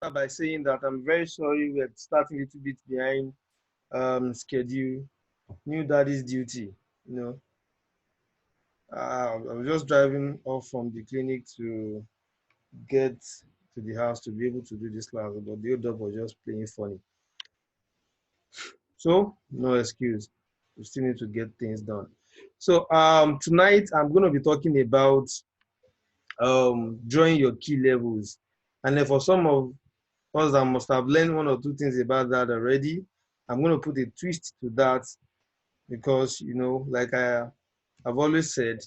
by saying that I'm very sorry we're starting a little bit behind schedule. New daddy's duty, you know. I was just driving off from the clinic to get to the house to be able to do this class, but the old dog was just playing funny. So no excuse. We still need to get things done. So tonight I'm going to be talking about drawing your key levels, and then for some of us that must have learned one or two things about that already, I'm going to put a twist to that because like I've always said,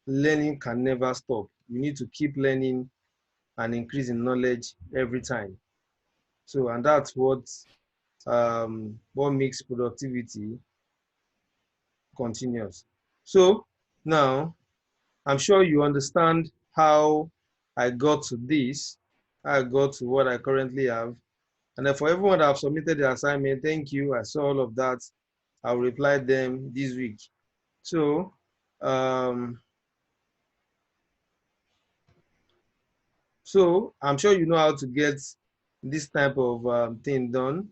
learning can never stop. You need to keep learning and increase in knowledge every time. So, and that's what makes productivity continuous. So now I'm sure you understand how I got to this, how I got to what I currently have. And then for everyone that have submitted the assignment, thank you. I saw all of that. I'll reply them this week. So, um, I'm sure you know how to get this type of thing done.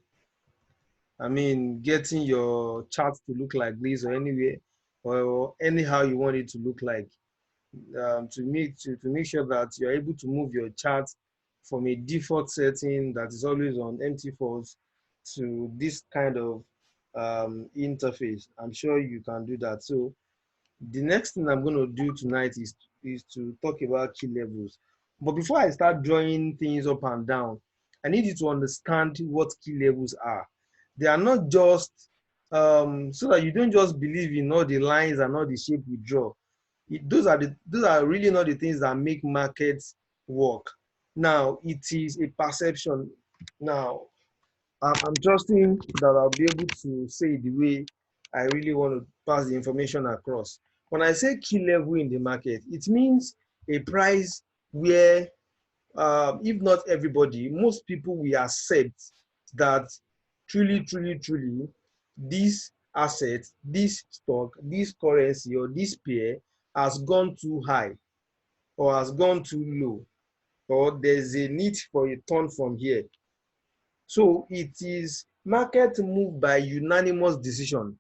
I mean, getting your chart to look like this or anywhere or anyhow you want it to look like. To make sure that you're able to move your chart from a default setting that is always on empty false to this kind of interface. I'm sure you can do that. So the next thing I'm going to do tonight is to talk about key levels. But before I start drawing things up and down, I need you to understand what key levels are. They are not just so that you don't just believe in all the lines and all the shape we draw. Those are really not the things that make markets work. Now it is a perception. Now I'm trusting that I'll be able to say the way I really want to pass the information across. When I say key level in the market, it means a price where, if not everybody, most people will accept that truly, this asset, this stock, this currency, or this pair has gone too high or has gone too low, or there's a need for a turn from here. So it is market move by unanimous decision.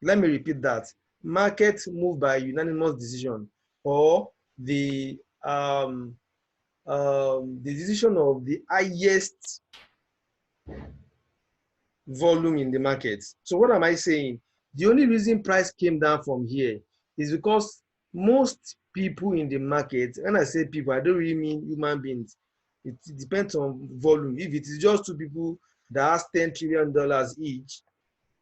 Let me repeat that. Market move by unanimous decision, or the decision of the highest volume in the market. So what am I saying? The only reason price came down from here is because most people in the market, when I say people, I don't really mean human beings. It depends on volume. If it is just two people that has $10 trillion each,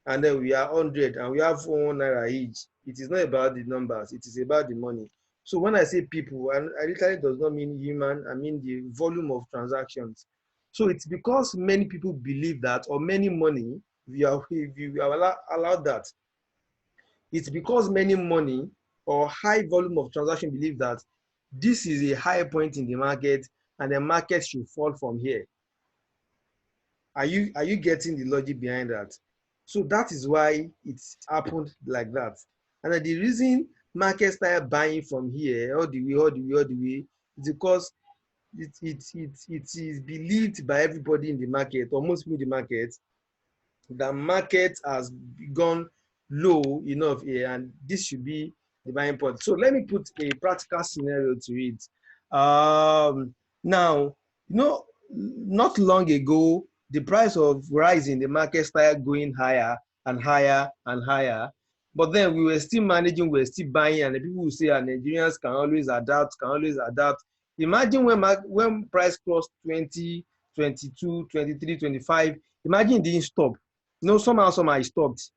and then we are 100 and we have 1 naira each, it is not about the numbers, it is about the money. So when I say people, and I literally does not mean human, I mean the volume of transactions. So it's because many people believe that, or many money, if you are allowed that, it's because many money or high volume of transaction believe that this is a high point in the market and the market should fall from here. Are you getting the logic behind that? So that is why it's happened like that. And the reason market started buying from here all the way is because it is believed by everybody in the market, or most people in the market, that market has gone low enough here and this should be the buying point. So let me put a practical scenario to it. Now, not long ago, the price of rice in the market started going higher and higher and higher. But then we were still managing, we were still buying, and the people who say Nigerians can always adapt, can always adapt. Imagine when price crossed 20, 22, 23, 25, imagine it didn't stop. Somehow it stopped.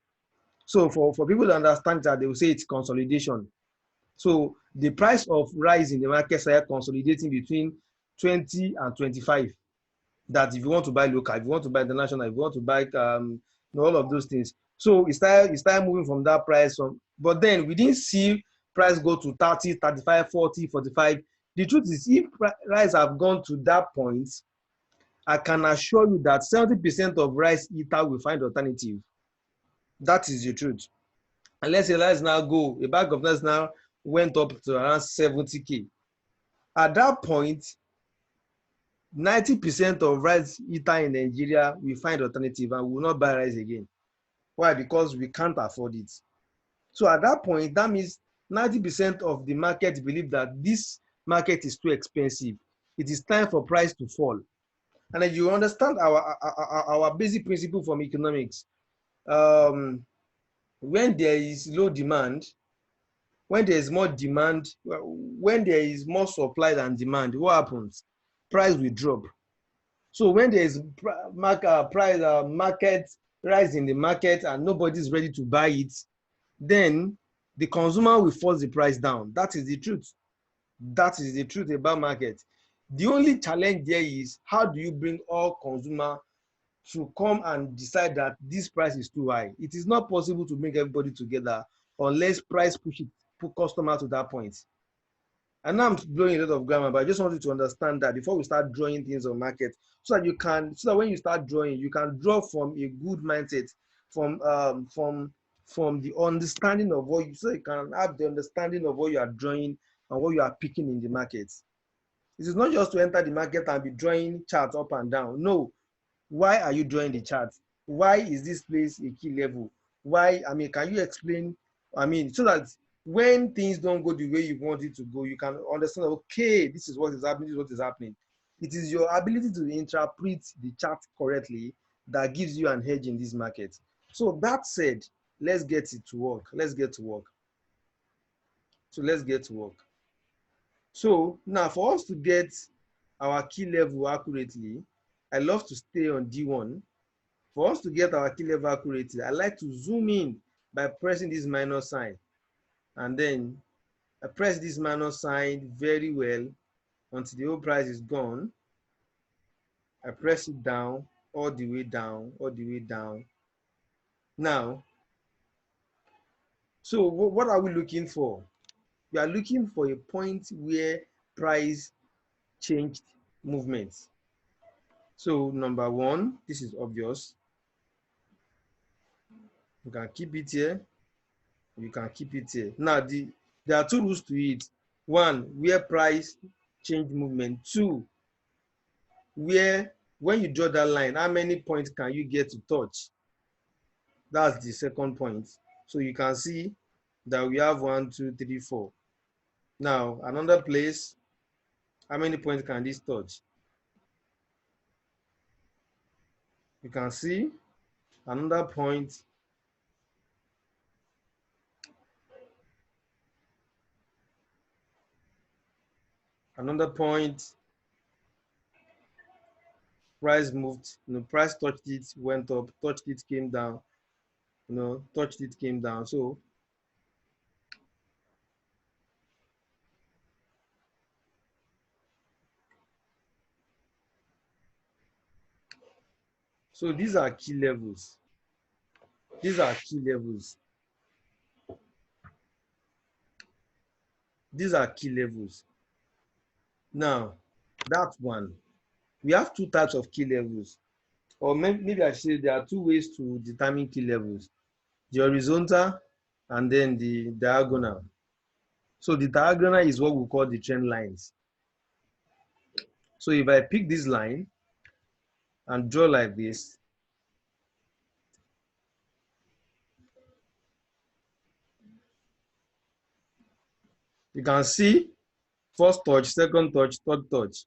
So for people to understand that, they will say it's consolidation. So the price of rice in the market started consolidating between 20 and 25. That if you want to buy local, if you want to buy international, if you want to buy all of those things. So it started moving from that price. But then we didn't see price go to 30, 35, 40, 45. The truth is, if rice have gone to that point, I can assure you that 70% of rice eater will find alternative. That is the truth. And let's say let's now go, a bag of rice now went up to around 70K. At that point, 90% of rice eater in Nigeria will find alternative and will not buy rice again. Why? Because we can't afford it. So at that point, that means 90% of the market believe that this market is too expensive. It is time for price to fall. And then you understand our basic principle from economics. When there is low demand, when there is more demand, when there is more supply than demand, what happens? Price will drop. So when there is market rise in the market and nobody is ready to buy it, then the consumer will force the price down. That is the truth. That is the truth about market. The only challenge there is, how do you bring all consumer to come and decide that this price is too high? It is not possible to bring everybody together unless price push it, put customer to that point. And now I'm blowing a lot of grammar, but I just want you to understand that before we start drawing things on market, so that when you start drawing, you can draw from a good mindset, from the understanding of what you, so you can have the understanding of what you are drawing and what you are picking in the market. It is not just to enter the market and be drawing charts up and down. No. Why are you drawing the chart? Why is this place a key level? Why? I mean, can you explain? I mean, so that when things don't go the way you want it to go, you can understand, okay, this is what is happening, this is what is happening. It is your ability to interpret the chart correctly that gives you an edge in this market. So that said, let's get it to work. Let's get to work. So let's get to work. So now for us to get our key level accurately, I love to stay on D1. For us to get our key level accurately, I like to zoom in by pressing this minus sign. And then I press this minus sign very well until the whole price is gone. I press it down, all the way down, all the way down. Now, so what are we looking for? We are looking for a point where price changed movements. So number one, this is obvious. You can keep it here. You can keep it here. Now, there are two rules to it. One, where price change movement. Two, where when you draw that line, how many points can you get to touch? That's the second point. So you can see that we have 1, 2, 3, 4. Now, another place, how many points can this touch? You can see another point. Another point, price moved, price touched it, went up, touched it, came down, touched it, came down. So these are key levels. These are key levels. These are key levels. Now, that's one. We have two types of key levels. Or maybe I should say there are two ways to determine key levels. The horizontal and then the diagonal. So the diagonal is what we call the trend lines. So if I pick this line and draw like this, you can see first touch, second touch, third touch.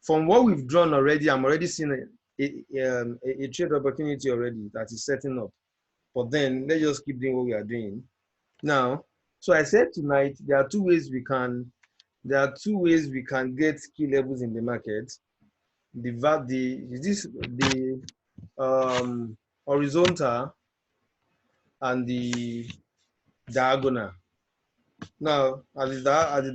From what we've drawn already, I'm already seeing a trade opportunity already that is setting up. But then let's just keep doing what we are doing. Now, so I said tonight there are two ways we can get key levels in the market. The horizontal and the diagonal. Now, at the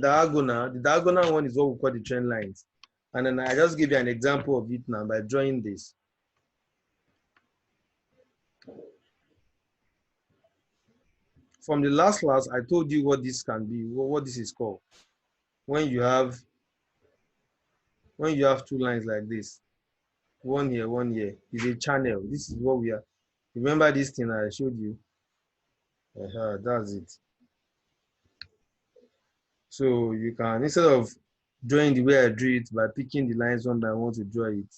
diagonal one is what we call the trend lines. And then I just give you an example of it now by drawing this. From the last class, I told you what this can be, what this is called. When you have two lines like this, one here, is a channel. This is what we are. Remember this thing I showed you? That's it. So you can, instead of drawing the way I drew it by picking the lines one by one to draw it.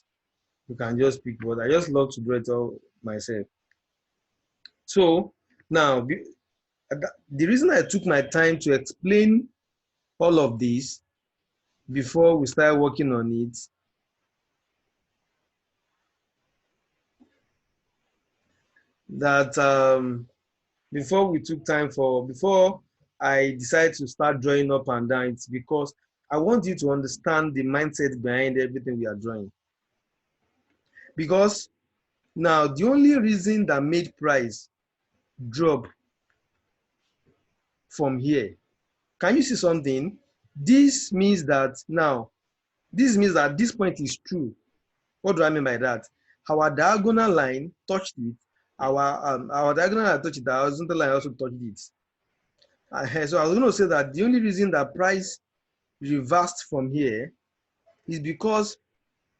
You can just pick, but I just love to draw it all myself. So now, the reason I took my time to explain all of this before we start working on it, that before I decide to start drawing up and down, it's because I want you to understand the mindset behind everything we are drawing. Because now the only reason that made price drop from here, can you see something? This means that this point is true. What do I mean by that? Our diagonal line touched it. Our diagonal line touched it. Our horizontal line also touched it. So I was going to say that the only reason that price reversed from here is because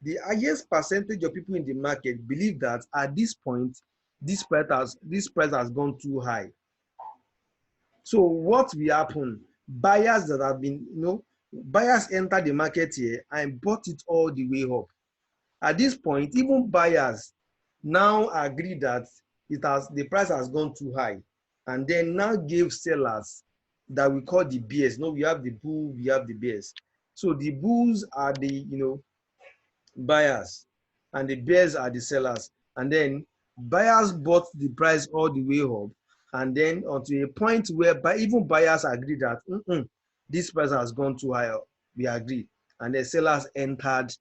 the highest percentage of people in the market believe that at this point, this price has gone too high. So what will happen? Buyers that have been, buyers enter the market here and bought it all the way up. At this point, even buyers now agree that the price has gone too high, and then now gave sellers that we call the bears. No, we have the bull, we have the bears. So the bulls are the buyers, and the bears are the sellers. And then buyers bought the price all the way up, and then until a point where even buyers agree that this price has gone too high. We agree, and the sellers entered,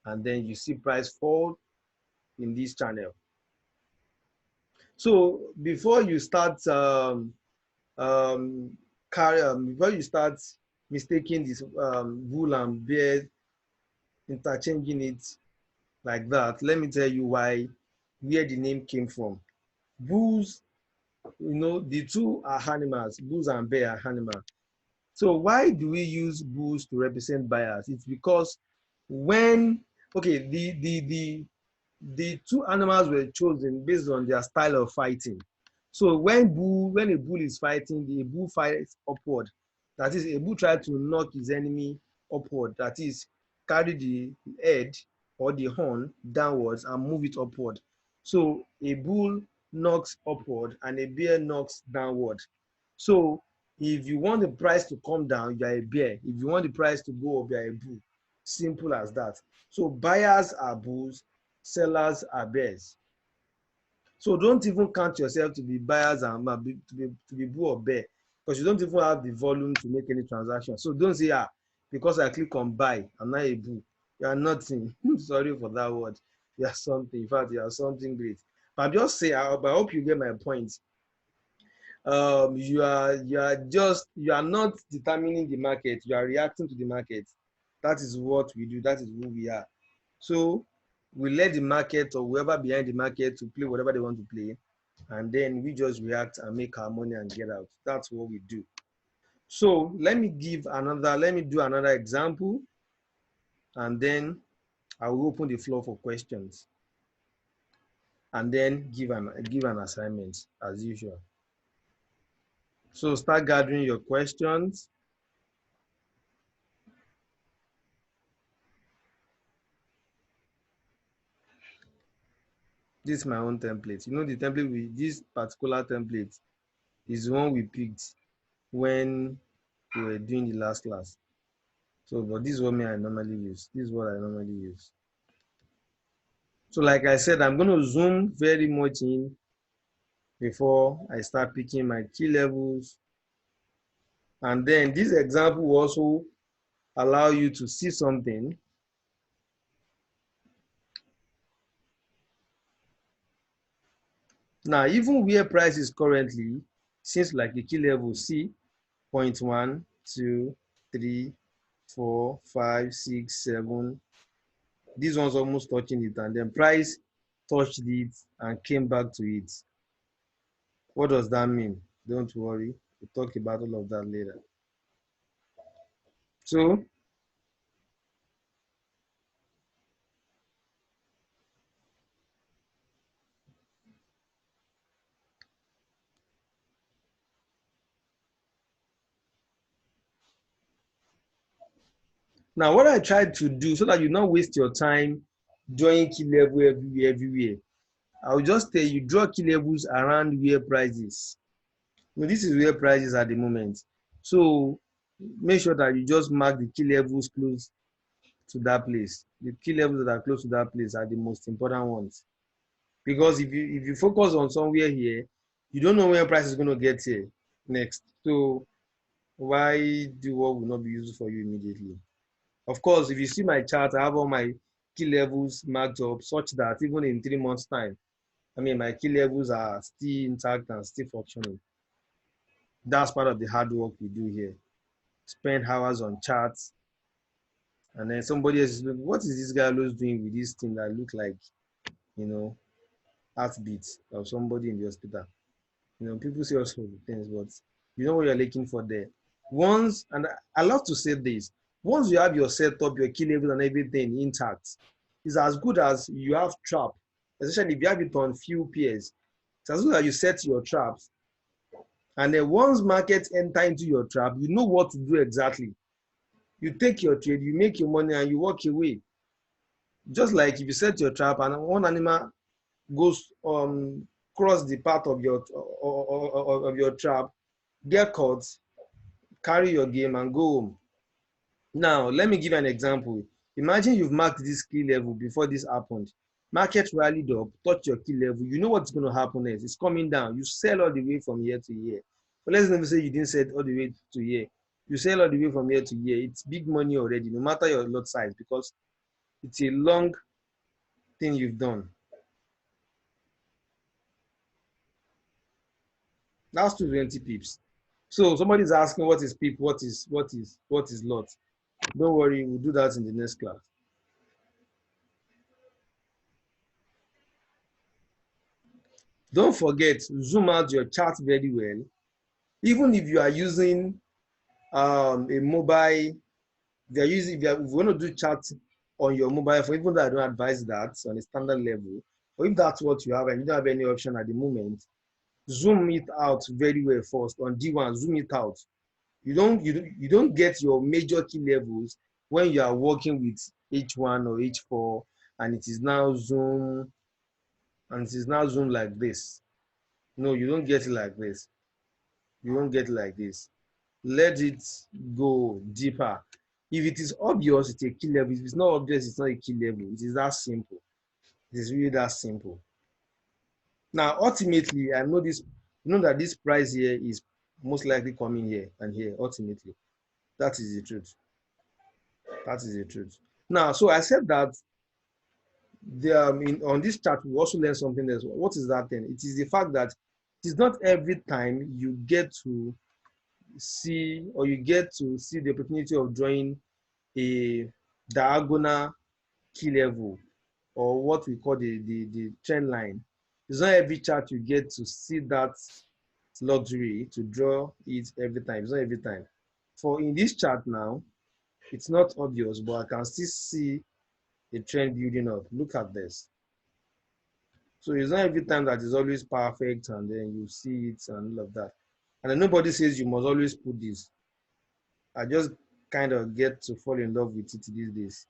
and then you see price fall in this channel. So before you start um, before you start mistaking this bull and bear, interchanging it like that, let me tell you where the name came from. Bulls, the two are animals. Bulls and bear are animals. So why do we use bulls to represent buyers? It's because when the two animals were chosen based on their style of fighting. So when a bull is fighting, the bull fights upward. That is, a bull tries to knock his enemy upward. That is, carry the head or the horn downwards and move it upward. So a bull knocks upward and a bear knocks downward. So if you want the price to come down, you are a bear. If you want the price to go up, you are a bull. Simple as that. So buyers are bulls, sellers are bears. So don't even count yourself to be buyers and to be bull or bear, because you don't even have the volume to make any transaction. So don't say, because I click on buy, I'm not a bull. You are nothing. Sorry for that word. You are something. In fact, you are something great. But just say, I hope you get my point. You are not determining the market. You are reacting to the market. That is what we do. That is who we are. So we let the market or whoever behind the market to play whatever they want to play, and then we just react and make our money and get out. That's what we do. So let me do another example, and then I will open the floor for questions, and then give an assignment as usual. So start gathering your questions. This is my own template. This particular template is the one we picked when we were doing the last class. So, but this is what I normally use. This is what I normally use. So like I said, I'm going to zoom very much in before I start picking my key levels. And then this example will also allow you to see something. Now, even where price is currently, seems like the key level C, 0.1, 2, 3, 4, 5, 6, 7. This one's almost touching it, and then price touched it and came back to it. What does that mean? Don't worry, we'll talk about all of that later. So Now, what I tried to do so that you not waste your time drawing key level everywhere, I will just tell you draw key levels around where prices. This is where prices at the moment. So make sure that you just mark the key levels close to that place. The key levels that are close to that place are the most important ones. Because if you focus on somewhere here, you don't know when price is going to get here next. So why do what will not be useful for you immediately? Of course, if you see my chart, I have all my key levels marked up such that even in 3 months' time, I mean, my key levels are still intact and still functioning. That's part of the hard work we do here. Spend hours on charts, and then somebody else is looking, what is this guy always doing with this thing that look like, you know, heartbeats of somebody in the hospital? People say all sorts of things, but you know what you're looking for there. Once, and I love to say this, once you have your setup, your key levels and everything intact, it's as good as you have trap, especially if you have it on few pairs. It's as good as you set your traps, and then once markets enter into your trap, you know what to do exactly. You take your trade, you make your money, and you walk away. Just like if you set your trap and one animal goes cross the path of your trap, get caught, carry your game and go home. Now, let me give you an example. Imagine you've marked this key level before this happened. Market rallied up, touch your key level. You know what's going to happen next. It's coming down. You sell all the way from here to here. But let's never say you didn't sell all the way to here. You sell all the way from here to here. It's big money already, no matter your lot size, because it's a long thing you've done. That's 220 pips. So somebody's asking what is pip, what is lot. Don't worry, we'll do that in the next class. Don't forget, zoom out your chart very well. Even if you are using a mobile, if you want to do chat on your mobile phone, even though I don't advise that on a standard level, or if that's what you have and you don't have any option at the moment, zoom it out very well first. On D1, zoom it out. You don't get your major key levels when you are working with H1 or H4 and it is now zoom like this. No, you don't get it like this. You don't get it like this. Let it go deeper. If it is obvious, it's a key level. If it's not obvious, it's not a key level. It is that simple. It is really that simple. Now, ultimately, I know this. You know that this price here is most likely coming here and here. Ultimately, that is the truth. That is the truth. Now, so I said that on this chart, we also learn something else. What is that then? It is the fact that it is not every time you get to see the opportunity of drawing a diagonal key level or what we call the trend line. It's not every chart you get to see that luxury to draw it every time. It's not every time. For in this chart now, it's not obvious, but I can still see a trend building up. Look at this. So it's not every time that is always perfect and then you see it and all of that. And then nobody says you must always put this. I just kind of get to fall in love with it these days.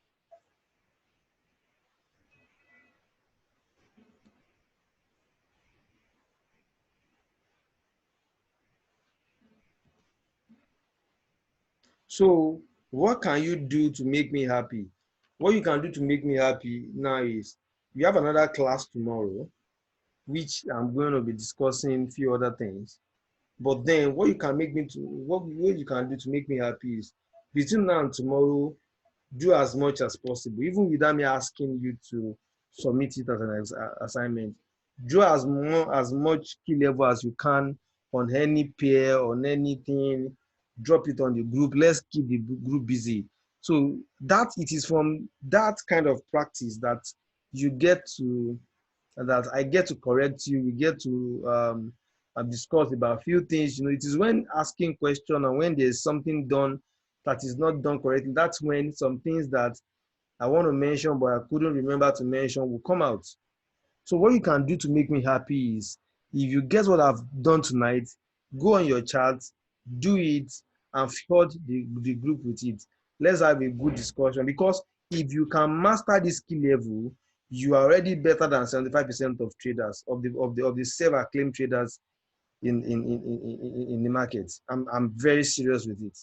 So what can you do to make me happy? What you can do to make me happy now is we have another class tomorrow, which I'm going to be discussing a few other things. But then what you can do to make me happy is between now and tomorrow, do as much as possible, even without me asking you to submit it as an assignment. Do as much key level as you can on any pair, on anything. Drop it on the group. Let's keep the group busy. So that it is from that kind of practice that you get to that I get to correct you. We get to discuss about a few things. It is when asking question and when there's something done that is not done correctly, that's when some things that I want to mention but I couldn't remember to mention will come out. So what you can do to make me happy is if you get what I've done tonight, go on your chart, do it, and flood the group with it. Let's have a good discussion, because if you can master this skill level, you are already better than 75% of traders, of the self-acclaimed traders in the market. I'm very serious with it.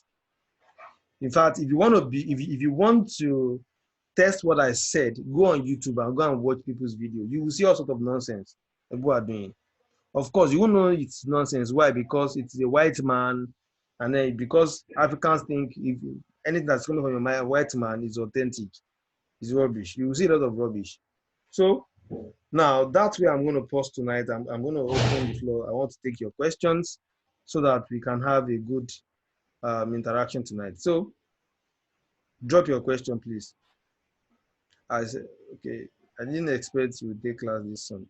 In fact, if you want to be, if you want to test what I said, go on YouTube and go and watch people's video. You will see all sort of nonsense people are doing. Of course, you will know it's nonsense. Why? Because it's a white man, and then because Africans think if anything that's coming from a white man is authentic, is rubbish. You will see a lot of rubbish. So now that's where I'm going to pause tonight. I'm going to open the floor. I want to take your questions so that we can have a good interaction tonight. So drop your question, please. I said, okay, I didn't expect you to take class this soon.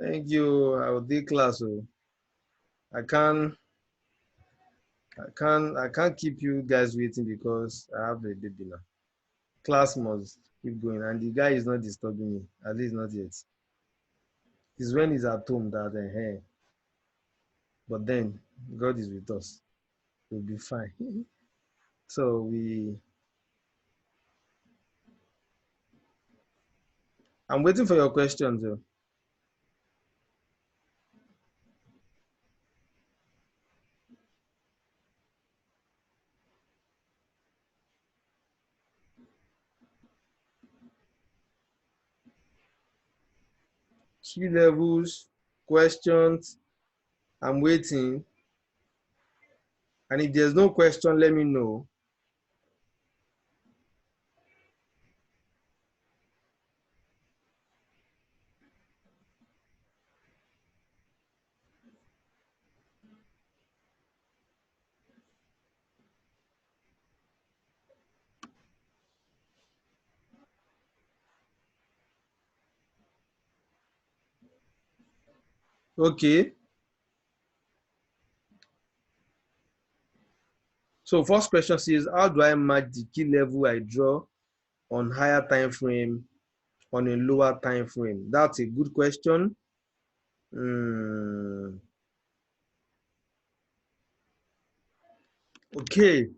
Thank you. I will take class. So I can't, I can't keep you guys waiting because I have a baby now. Class must keep going, and the guy is not disturbing me. At least not yet. It's when he's at home that hey, but then God is with us. We'll be fine. So I'm waiting for your questions. Though. Key levels, questions. I'm waiting. And if there's no question, let me know. Okay. So first question says, how do I match the key level I draw on higher time frame on a lower time frame? That's a good question. Okay.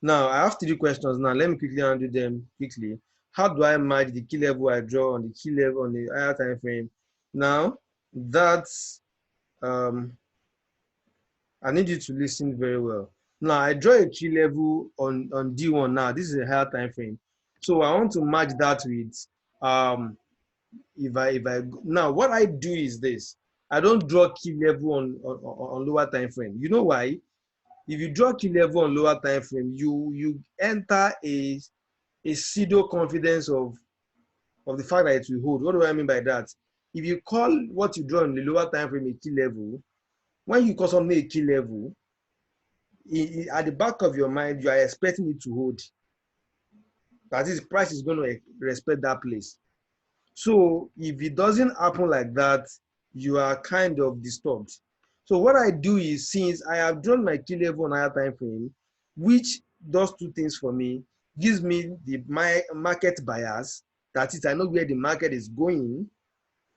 Now I have three questions now. Let me quickly handle them quickly. How do I match the key level I draw on the key level on the higher time frame? Now that's I need you to listen very well. Now I draw a key level on D1 now. This is a higher time frame. So I want to match that with if I now what I do is this. I don't draw key level on lower time frame. You know why? If you draw key level on lower time frame, you enter a pseudo confidence of the fact that it will hold. What do I mean by that? If you call what you draw on the lower time frame a key level, when you call something a key level, at the back of your mind, you are expecting it to hold. That is, price is going to respect that place. So if it doesn't happen like that, you are kind of disturbed. So what I do is, since I have drawn my key level on higher time frame, which does two things for me, gives me my market bias. That is, I know where the market is going,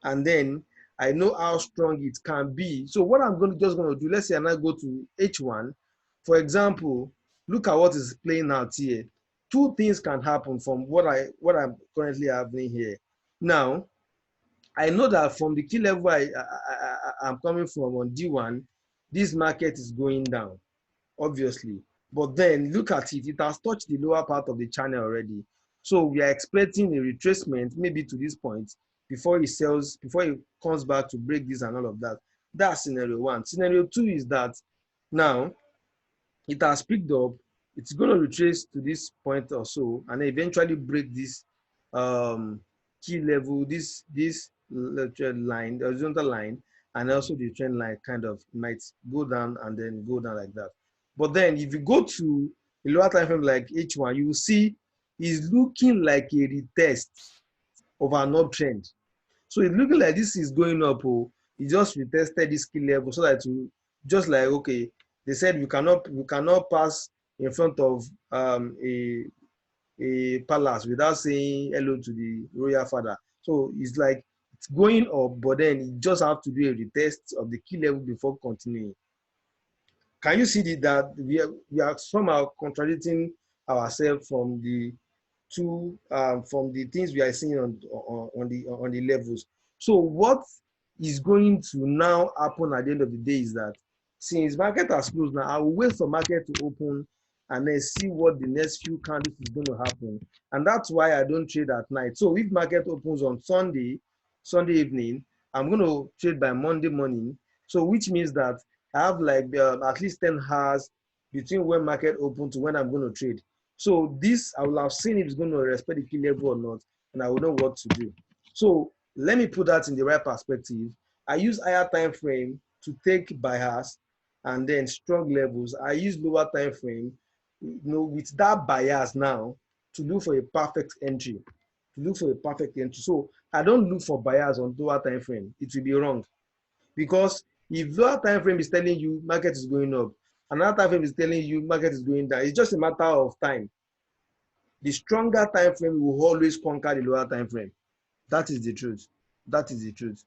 and then I know how strong it can be. So what I'm just going to do, let's say I now go to H1, for example, look at what is playing out here. Two things can happen from what I'm currently having here. Now, I know that from the key level I'm coming from on D1, this market is going down, obviously. But then look at it, it has touched the lower part of the channel already. So we are expecting a retracement maybe to this point before it sells, before it comes back to break this and all of that. That's scenario one. Scenario two is that now it has picked up, it's going to retrace to this point or so, and eventually break this key level, this trend line, the horizontal line, and also the trend line kind of might go down and then go down like that. But then if you go to a lower time frame like H1, you will see it's looking like a retest of an uptrend. So it's looking like this is going up. Oh, it just retested this key level so that you just like okay, they said we cannot pass in front of a palace without saying hello to the royal father. So it's like it's going up, but then you just have to do a retest of the key level before continuing. Can you see that we are somehow contradicting ourselves from the two from the things we are seeing on the levels? So what is going to now happen at the end of the day is that since market has closed now, I will wait for market to open and then see what the next few candles is going to happen. And that's why I don't trade at night. So if market opens on Sunday evening, I'm going to trade by Monday morning. So which means that I have like at least 10 hours between when market open to when I'm going to trade. So this, I will have seen if it's going to respect the key level or not, and I will know what to do. So let me put that in the right perspective. I use higher time frame to take bias and then strong levels. I use lower time frame, with that bias now to look for a perfect entry. So I don't look for bias on lower time frame. It will be wrong. Because if lower time frame is telling you market is going up, another time frame is telling you market is going down, it's just a matter of time. The stronger time frame will always conquer the lower time frame. That is the truth. That is the truth.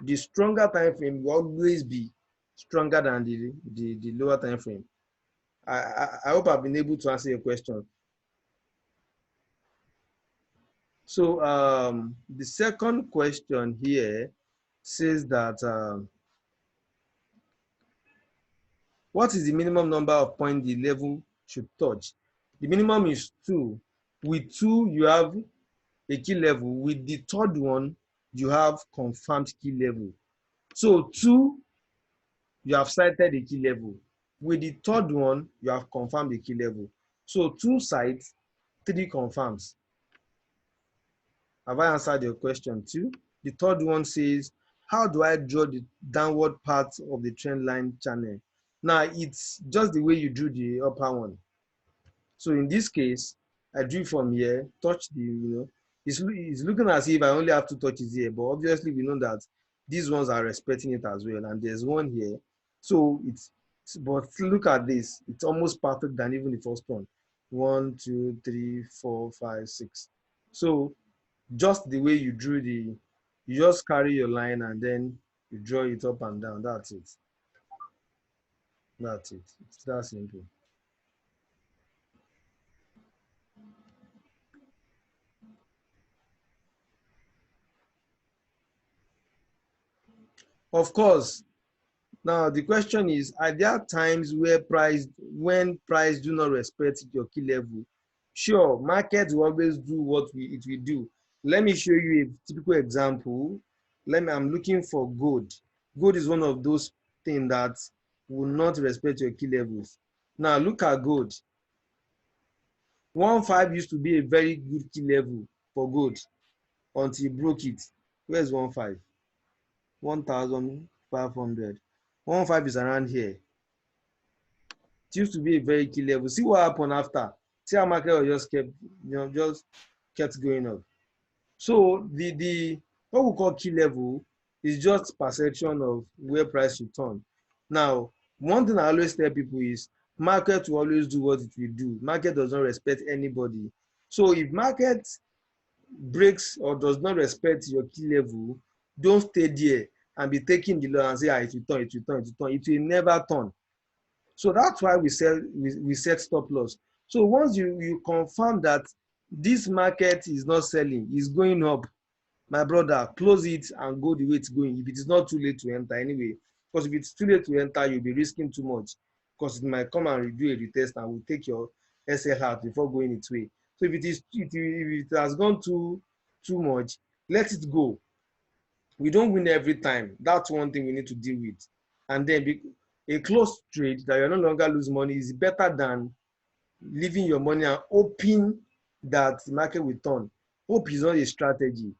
The stronger time frame will always be stronger than the lower time frame. I hope I've been able to answer your question. So the second question here says that what is the minimum number of points the level should touch? The minimum is 2. With 2, you have a key level. With the third one, you have confirmed key level. So 2, you have cited a key level. With the third one, you have confirmed the key level. So 2 cites, 3 confirms. Have I answered your question too? The third one says, how do I draw the downward part of the trend line channel? Now, it's just the way you drew the upper one. So in this case, I drew from here, touch it's looking as if I only have 2 touches here, but obviously we know that these ones are respecting it as well, and there's one here. So but look at this, it's almost perfect than even the first one. 1, 2, 3, 4, 5, 6. So just the way you drew you just carry your line and then you draw it up and down. That's it. That's it. It's that simple. Of course. Now the question is, are there times when price do not respect your key level? Sure, market will always do what it will do. Let me show you a typical example. I'm looking for gold. Gold is one of those things that will not respect your key levels. Now look at gold. 1.5 used to be a very good key level for gold until it broke it. Where's 1.5? 1,500. 1.5 is around here. It used to be a very key level. See what happened after. See how market just kept going up. So the what we call key level is just perception of where price should turn. Now, one thing I always tell people is market will always do what it will do. Market does not respect anybody. So if market breaks or does not respect your key level, don't stay there and be taking the low and say, it will turn, it will turn, it will turn. It will never turn. So that's why we set stop loss. So once you confirm that this market is not selling, is going up, my brother, close it and go the way it's going. If it is not too late to enter anyway, because if it's too late to enter, you'll be risking too much, because it might come and do a retest and will take your SL out before going its way. So if it has gone too much, let it go. We don't win every time. That's one thing we need to deal with. And then a close trade that you're no longer lose money is better than leaving your money and hoping that the market will turn. Hope is not a strategy.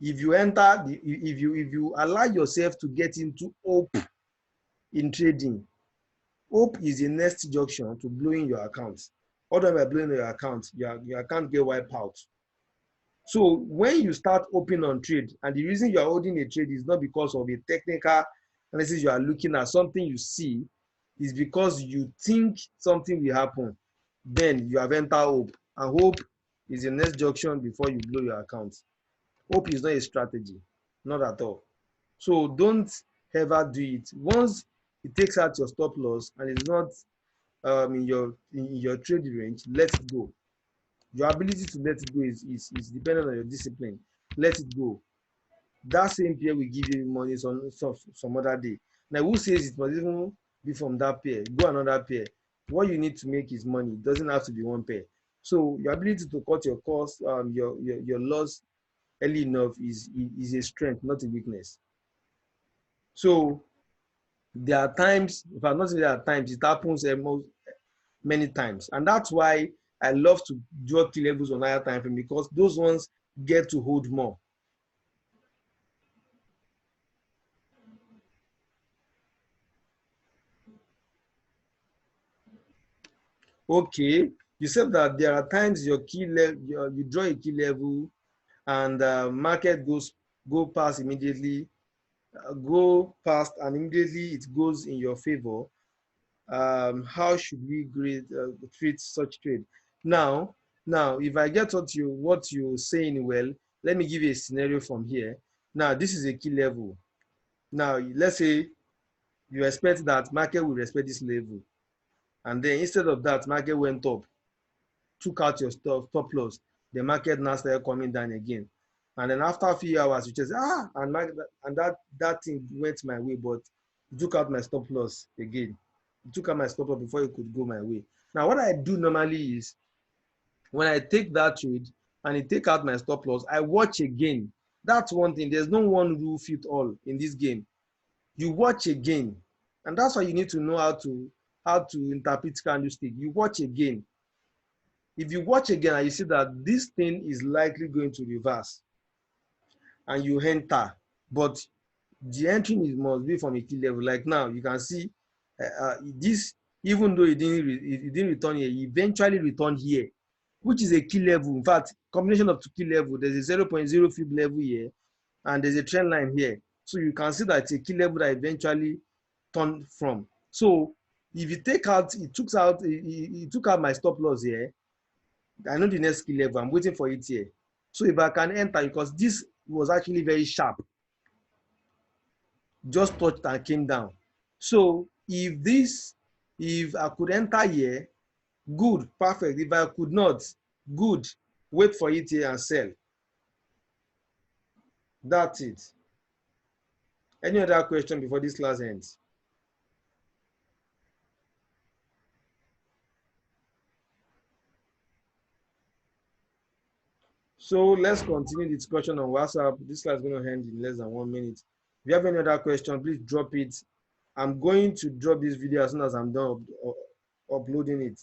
If you if you allow yourself to get into hope in trading, hope is the next junction to blowing your account. Other by blowing your account, your account get wiped out. So when you start opening on trade, and the reason you are holding a trade is not because of a technical analysis you are looking at, something you see, is because you think something will happen. Then you have entered hope, and hope is the next junction before you blow your account. Hope is not a strategy, not at all. So don't ever do it. Once it takes out your stop loss and it's not in your trade range, let it go. Your ability to let it go is dependent on your discipline. Let it go. That same pair will give you money some other day. Now, who says it must even be from that pair? Go another pair. What you need to make is money. It doesn't have to be one pair. So your ability to cut your cost, your loss early enough is a strength, not a weakness. So there are times, if I'm not saying there are times, it happens many times, and that's why I love to draw key levels on higher time frame, because those ones get to hold more. Okay, you said that there are times your key level, you draw a key level, and market go past immediately, go past, and immediately it goes in your favor. How should we treat such trade? Now, now, if I get what you're saying well, let me give you a scenario from here. Now, this is a key level. Now, let's say you expect that market will respect this level, and then instead of that, market went up, took out your stop loss, the market now started coming down again. And then after a few hours, you just and that thing went my way, but it took out my stop loss again. It took out my stop loss before it could go my way. Now, what I do normally is when I take that trade and it take out my stop loss, I watch again. That's one thing. There's no one rule fit all in this game. You watch again, and that's why you need to know how to interpret candlestick. You watch again. If you watch again and you see that this thing is likely going to reverse, and you enter, but the entry must be from a key level. Like now, you can see this, even though it didn't return here, it eventually returned here, which is a key level. In fact, combination of two key level, there's a 0.0 fib level here, and there's a trend line here. So you can see that it's a key level that eventually turned from. So if you take out, it took out my stop loss here. I know the next key level. I'm waiting for it here. So if I can enter, because this was actually very sharp, just touched and came down. So if I could enter here, good, perfect. If I could not, good, wait for it here and sell. That's it. Any other question before this class ends? So let's continue the discussion on WhatsApp. This class is going to end in less than 1 minute. If you have any other question, please drop it. I'm going to drop this video as soon as I'm done uploading it.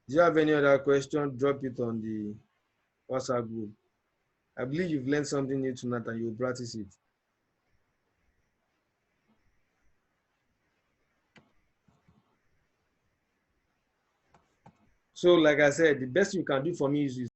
Do you have any other question? Drop it on the WhatsApp group. I believe you've learned something new tonight and you'll practice it. So, like I said, the best you can do for me is